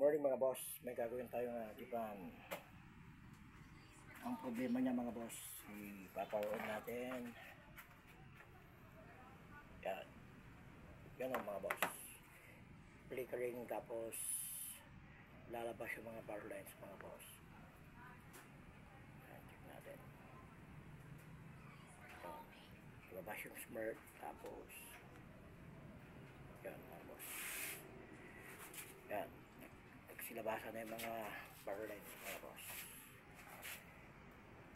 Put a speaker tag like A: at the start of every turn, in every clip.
A: morning mga boss, may gagawin tayo nga diban. Ang problema niya mga boss, ipaparoon natin. Yan. Yan ang mga boss. Flickering tapos lalabas yung mga power lines mga boss. Yan, check natin. Yan. Lalabas yung smart tapos yan mga boss. Yan. Nagsilabasan na yung mga power lines mga boss.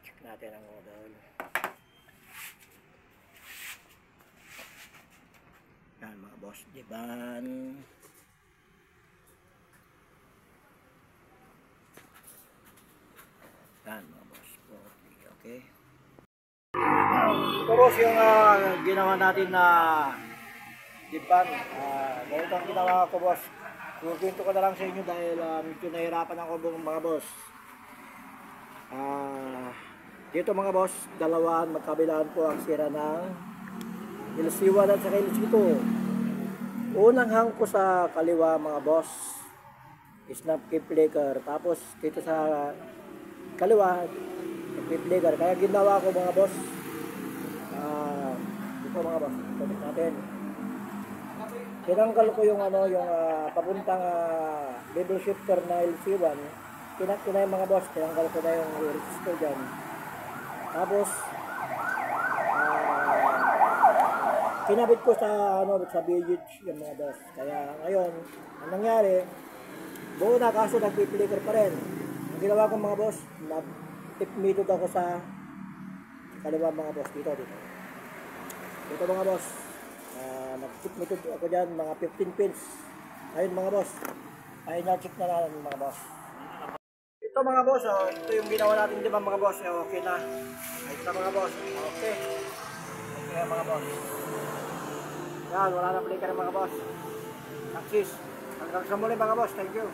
A: Check natin ang model. Yan mga boss, diban. Yan mga boss, okay. Ito boss yung ginawa natin na diban. Ganito ang ginawa ko boss. Kukwento ko na lang sa inyo dahil medyo nahirapan ako mga boss. Dito mga boss, dalawaan magkabilaan po ang sira ng LC1 at saka LC2. Unang hang ko sa kaliwa mga boss, snap keep flicker. Tapos dito sa kaliwa, keep flicker. Kaya ginawa ko mga boss, dito mga boss, ito natin. Tinanggal ko yung papuntang level shifter na LC1. Tinakto mga boss, tinanggal ko na yung resistor dyan. Tapos kinabit ko sa sa BGH yung mga boss. Kaya ngayon, ang nangyari, buo na kaso nag-flicker pa rin. Ang ginawa ko mga boss, nag-tip method ako sa kaliwa mga boss, dito. Dito mga boss. Nag-tip method ako dyan, mga 15 pins. Ayun mga boss, ay na-check na natin mga boss. Ito mga boss, ito yung ginawa natin diba mga boss, okay na. Ito na mga boss, okay. Okay na mga boss. Yan, wala na flicker mga boss. Axis, hanggang sa muli mga boss, thank you.